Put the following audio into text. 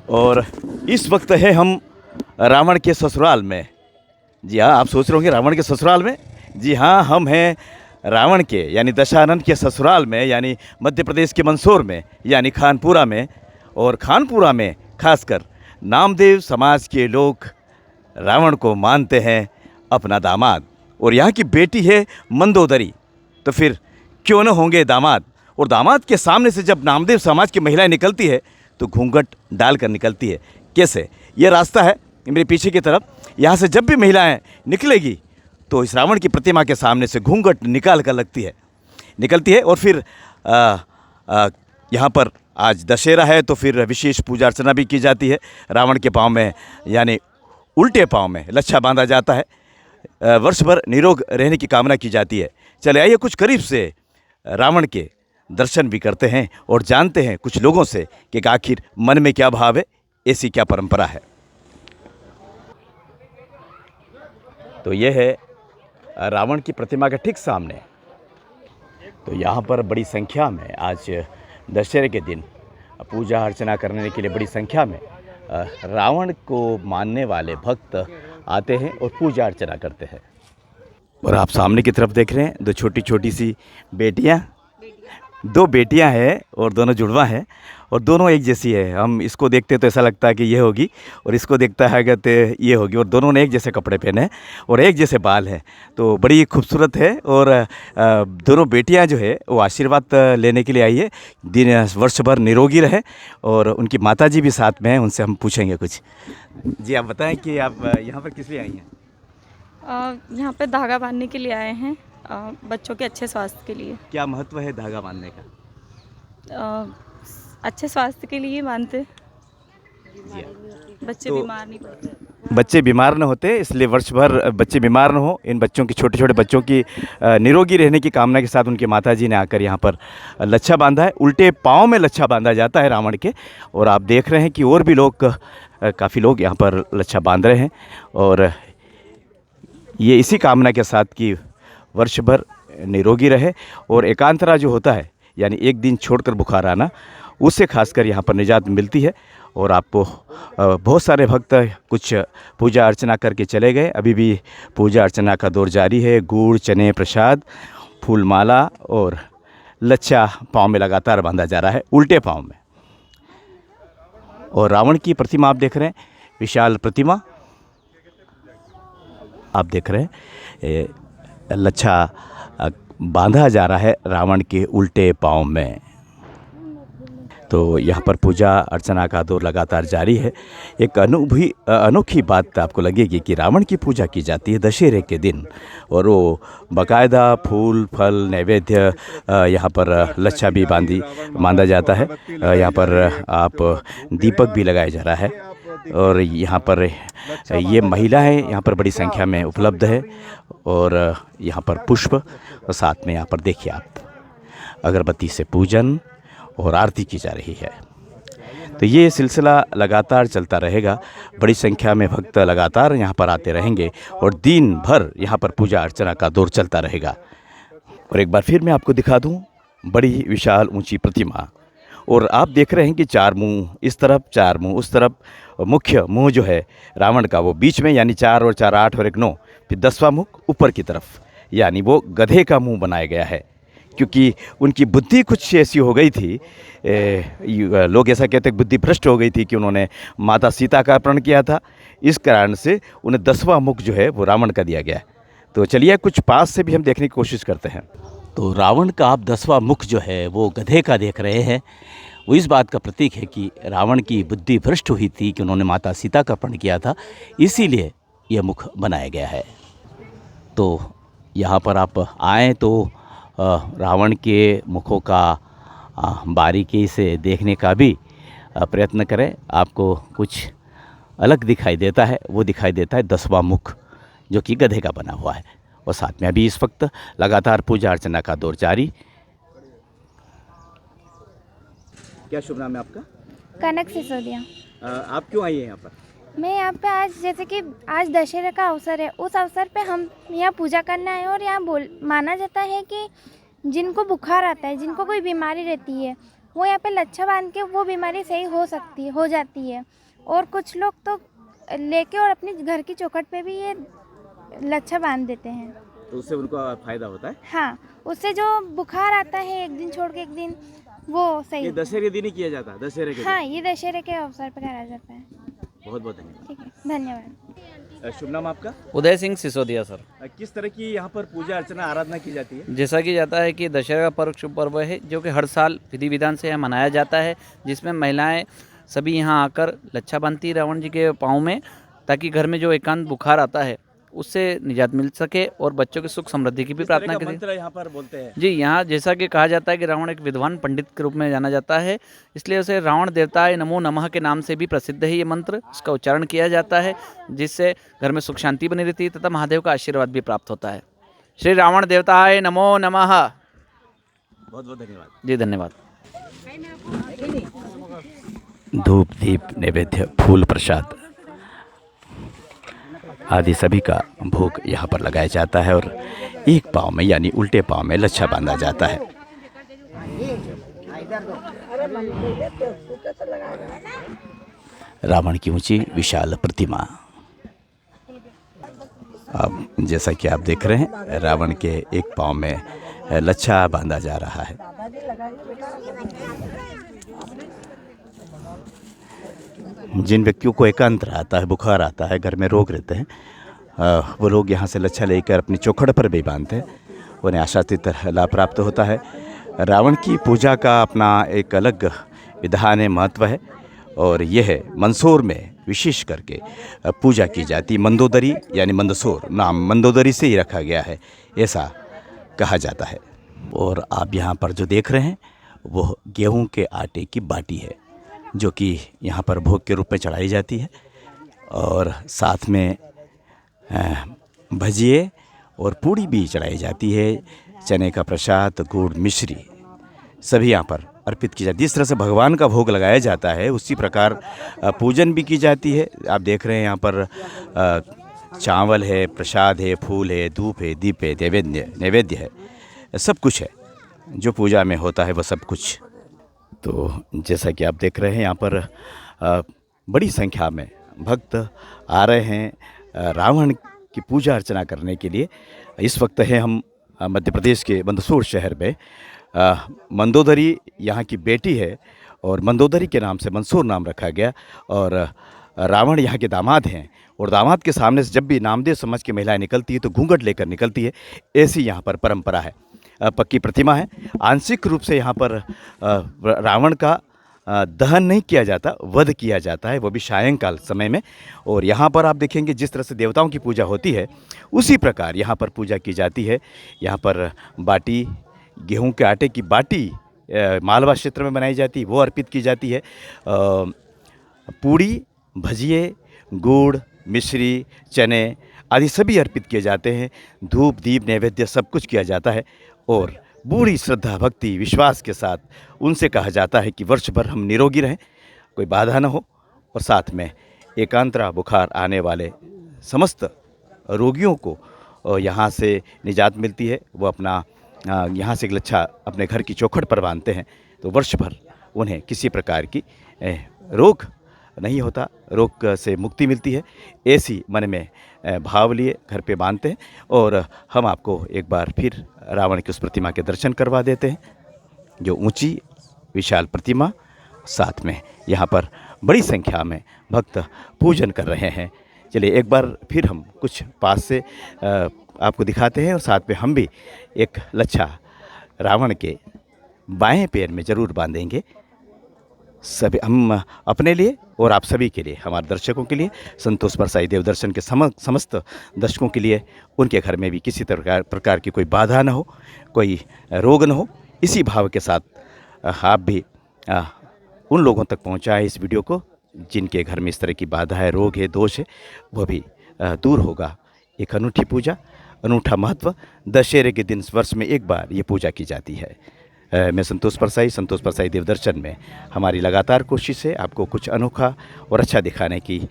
और इस वक्त है हम रावण के ससुराल में। जी हाँ, आप सोच रहे होंगे रावण के ससुराल में। जी हाँ, हम हैं रावण के यानी दशानन के ससुराल में, यानी मध्य प्रदेश के मंदसौर में, यानी खानपुरा में। और खानपुरा में खासकर नामदेव समाज के लोग रावण को मानते हैं अपना दामाद, और यहाँ की बेटी है मंदोदरी, तो फिर क्यों न होंगे दामाद। और दामाद के सामने से जब नामदेव समाज की महिलाएं निकलती है तो घूंघट डालकर निकलती है। कैसे? ये रास्ता है मेरे पीछे की तरफ, यहाँ से जब भी महिलाएं निकलेगी तो इस रावण की प्रतिमा के सामने से घूंघट निकाल कर निकलती है। और फिर यहाँ पर आज दशहरा है तो फिर विशेष पूजा अर्चना भी की जाती है। रावण के पाँव में यानी उल्टे पाँव में लच्छा बांधा जाता है। वर्ष भर निरोग रहने की कामना की जाती है। चले आइए कुछ करीब से रावण के दर्शन भी करते हैं और जानते हैं कुछ लोगों से कि आखिर मन में क्या भाव है, ऐसी क्या परंपरा है। तो यह है रावण की प्रतिमा के ठीक सामने। तो यहाँ पर बड़ी संख्या में आज दशहरे के दिन पूजा अर्चना करने के लिए बड़ी संख्या में रावण को मानने वाले भक्त आते हैं और पूजा अर्चना करते हैं। और आप सामने की तरफ देख रहे हैं दो छोटी छोटी सी बेटियाँ, दो बेटियां हैं और दोनों जुड़वा हैं और दोनों एक जैसी है। हम इसको देखते तो ऐसा लगता है कि ये होगी और इसको देखता है कहते ये होगी, और दोनों ने एक जैसे कपड़े पहने हैं और एक जैसे बाल हैं, तो बड़ी खूबसूरत है। और दोनों बेटियां जो है वो आशीर्वाद लेने के लिए आई है, दिन वर्ष भर निरोगी रहे। और उनकी माताजी भी साथ में हैं, उनसे हम पूछेंगे कुछ। जी आप बताएं कि आप यहाँ पर किस लिए आई हैं? यहाँ पे धागा बांधने के लिए आए हैं, बच्चों के अच्छे स्वास्थ्य के लिए। क्या महत्व है धागा बांधने का? अच्छे स्वास्थ्य के लिए बांधते, बच्चे तो बीमार नहीं पड़ते। बच्चे बीमार न होते, इसलिए वर्ष भर बच्चे बीमार न हो, इन बच्चों की छोटे छोटे बच्चों की निरोगी रहने की कामना के साथ उनकी माताजी ने आकर यहाँ पर लच्छा बांधा है। उल्टे पाँव में लच्छा बांधा जाता है रावण के। और आप देख रहे हैं कि और भी लोग, काफ़ी लोग यहाँ पर लच्छा बांध रहे हैं, और ये इसी कामना के साथ कि वर्ष भर निरोगी रहे। और एकांतरा जो होता है यानी एक दिन छोड़कर बुखार आना, उससे खासकर यहाँ पर निजात मिलती है। और आपको बहुत सारे भक्त कुछ पूजा अर्चना करके चले गए, अभी भी पूजा अर्चना का दौर जारी है। गुड़, चने, प्रसाद, फूलमाला और लच्छा पाँव में लगातार बांधा जा रहा है, उल्टे पाँव में। और रावण की प्रतिमा आप देख रहे हैं, विशाल प्रतिमा आप देख रहे हैं, लच्छा बांधा जा रहा है रावण के उल्टे पाँव में। तो यहाँ पर पूजा अर्चना का दौर लगातार जारी है। एक अनोखी बात आपको लगेगी कि रावण की पूजा की जाती है दशहरे के दिन, और वो बाकायदा फूल फल नैवेद्य यहाँ पर लच्छा भी बांधा जाता है। यहाँ पर आप दीपक भी लगाया जा रहा है, और यहाँ पर ये महिलाएं यहाँ पर बड़ी संख्या में उपलब्ध है। और यहाँ पर पुष्प, और साथ में यहाँ पर देखिए आप अगरबत्ती से पूजन और आरती की जा रही है। तो ये सिलसिला लगातार चलता रहेगा, बड़ी संख्या में भक्त लगातार यहाँ पर आते रहेंगे और दिन भर यहाँ पर पूजा अर्चना का दौर चलता रहेगा। और एक बार फिर मैं आपको दिखा दूँ बड़ी विशाल ऊंची प्रतिमा, और आप देख रहे हैं कि चार मुंह इस तरफ, चार मुंह उस तरफ। मुख्य मुंह जो है रावण का वो बीच में, यानी 4 और 4 8 और 1 9। फिर 10वां मुख ऊपर की तरफ, यानी वो गधे का मुंह बनाया गया है, क्योंकि उनकी बुद्धि कुछ ऐसी हो गई थी, लोग ऐसा कहते हैं बुद्धि भ्रष्ट हो गई थी कि उन्होंने माता सीता का अपहरण किया था। इस कारण से उन्हें 10वां मुख जो है वो रावण का दिया गया। तो चलिए कुछ पास से भी हम देखने की कोशिश करते हैं। तो रावण का आप 10वां मुख जो है वो गधे का देख रहे हैं। वो इस बात का प्रतीक है कि रावण की बुद्धि भ्रष्ट हुई थी कि उन्होंने माता सीता का अपहरण किया था, इसीलिए यह मुख बनाया गया है। तो यहाँ पर आप आएँ तो रावण के मुखों का बारीकी से देखने का भी प्रयत्न करें। आपको कुछ अलग दिखाई देता है, वो दिखाई देता है 10वां मुख जो कि गधे का बना हुआ है। और साथ में अभी इस वक्त लगातार पूजा अर्चना का दौर जारी। क्या शुभ नाम है आपका? कनक सिसोदिया। आप क्यों आई हैं यहाँ पर? मैं यहाँ पे आज, जैसे कि आज दशहरे का अवसर है, उस अवसर पे हम यहाँ पूजा करने आए। और यहाँ माना जाता है कि जिनको बुखार आता है, जिनको कोई बीमारी रहती है, वो यहाँ पे लच्छा बांध के वो बीमारी सही हो जाती है। और कुछ लोग तो लेके और अपने घर की चौखट पे भी ये लच्छा बांध देते हैं। तो उससे उनको फायदा होता है? हाँ, उससे जो बुखार आता है एक दिन छोड़ के एक दिन, वो सही ये होता दशहरे दिन ही किया जाता है, दशहरे के है। हाँ, ये दशहरे के अवसर पर कराया जाता है। बहुत बहुत धन्यवाद। ठीक है, धन्यवाद। शुभ नाम आपका? उदय सिंह सिसोदिया सर। किस तरह की यहाँ पर पूजा अर्चना आराधना की जाती है? जैसा कि जाता है कि दशहरा का पर्व शुभ पर्व है जो कि हर साल विधि विधान से यहाँ मनाया जाता है, जिसमें महिलाएं सभी यहाँ आकर लच्छा बांधती रावण जी के पाँव में, ताकि घर में जो एकांत बुखार आता है उससे निजात मिल सके और बच्चों की सुख समृद्धि की भी प्रार्थना करें। मंत्र यहाँ पर बोलते हैं जी, यहाँ जैसा कि कहा जाता है कि रावण एक विद्वान पंडित के रूप में जाना जाता है, इसलिए उसे रावण देवताय नमो नमः के नाम से भी प्रसिद्ध है ये मंत्र। इसका उच्चारण किया जाता है जिससे घर में सुख शांति बनी रहती है तथा महादेव का आशीर्वाद भी प्राप्त होता है। श्री रावण देवताय नमो नमः। बहुत बहुत धन्यवाद जी, धन्यवाद। धूप दीप नैवेद्य फूल प्रसाद आदि सभी का भोग यहाँ पर लगाया जाता है और एक पाँव में यानी उल्टे पाँव में लच्छा बांधा जाता है। रावण की ऊंची विशाल प्रतिमा। अब जैसा कि आप देख रहे हैं रावण के एक पाँव में लच्छा बांधा जा रहा है। जिन व्यक्तियों को एकांत आता है, बुखार आता है, घर में रोग रहते हैं, वो लोग यहाँ से लच्छा लेकर अपनी चौखट पर भी बांधते हैं, उन्हें आशातीत लाभ प्राप्त होता है। रावण की पूजा का अपना एक अलग विधान है, महत्व है और यह मंदसौर में विशेष करके पूजा की जाती। मंदोदरी यानी मंदसौर नाम मंदोदरी से ही रखा गया है, ऐसा कहा जाता है। और आप यहाँ पर जो देख रहे हैं वो गेहूं के आटे की बाटी है जो कि यहाँ पर भोग के रूप में चढ़ाई जाती है और साथ में भजिए और पूड़ी भी चढ़ाई जाती है। चने का प्रसाद, गुड़, मिश्री सभी यहाँ पर अर्पित की जाती है। जिस तरह से भगवान का भोग लगाया जाता है उसी प्रकार पूजन भी की जाती है। आप देख रहे हैं यहाँ पर चावल है, प्रसाद है, फूल है, धूप है, दीप है, नैवेद्य है, सब कुछ है जो पूजा में होता है, वह सब कुछ। तो जैसा कि आप देख रहे हैं यहाँ पर बड़ी संख्या में भक्त आ रहे हैं रावण की पूजा अर्चना करने के लिए। इस वक्त है हम मध्य प्रदेश के मंदसौर शहर में। मंदोदरी यहाँ की बेटी है और मंदोदरी के नाम से मंदसौर नाम रखा गया और रावण यहाँ के दामाद हैं और दामाद के सामने से जब भी नामदेव समाज की महिलाएं निकलती है तो घूंघट लेकर निकलती है। ऐसी यहाँ पर परंपरा है। पक्की प्रतिमा है। आंशिक रूप से यहाँ पर रावण का दहन नहीं किया जाता, वध किया जाता है, वो भी सायंकाल समय में। और यहाँ पर आप देखेंगे जिस तरह से देवताओं की पूजा होती है उसी प्रकार यहाँ पर पूजा की जाती है। यहाँ पर बाटी, गेहूं के आटे की बाटी मालवा क्षेत्र में बनाई जाती है, वो अर्पित की जाती है। पूड़ी, भजिए, गुड़, मिश्री, चने आदि सभी अर्पित किए जाते हैं। धूप, दीप, नैवेद्य सब कुछ किया जाता है और पूरी श्रद्धा, भक्ति, विश्वास के साथ उनसे कहा जाता है कि वर्ष भर हम निरोगी रहें, कोई बाधा न हो और साथ में एकांतरा बुखार आने वाले समस्त रोगियों को यहाँ से निजात मिलती है। वो अपना यहाँ से एक लच्छा अपने घर की चौखट पर बांधते हैं तो वर्ष भर उन्हें किसी प्रकार की रोग नहीं होता, रोग से मुक्ति मिलती है। ऐसी मन में भाव लिए घर पे बांधते हैं और हम आपको एक बार फिर रावण की उस प्रतिमा के दर्शन करवा देते हैं जो ऊंची विशाल प्रतिमा। साथ में यहाँ पर बड़ी संख्या में भक्त पूजन कर रहे हैं। चलिए एक बार फिर हम कुछ पास से आपको दिखाते हैं और साथ में हम भी एक लच्छा रावण के बाएं पैर में ज़रूर बांधेंगे। सभी हम अपने लिए और आप सभी के लिए, हमारे दर्शकों के लिए, संतोष परसाई देव दर्शन के समस्त दर्शकों के लिए, उनके घर में भी किसी प्रकार की कोई बाधा न हो, कोई रोग न हो, इसी भाव के साथ आप भी उन लोगों तक पहुंचाएं इस वीडियो को जिनके घर में इस तरह की बाधा है, रोग है, दोष है, वह भी दूर होगा। एक अनूठी पूजा, अनूठा महत्व। दशहरे के दिन वर्ष में एक बार ये पूजा की जाती है। मैं संतोष परसाई देव दर्शन में हमारी लगातार कोशिश है आपको कुछ अनोखा और अच्छा दिखाने की।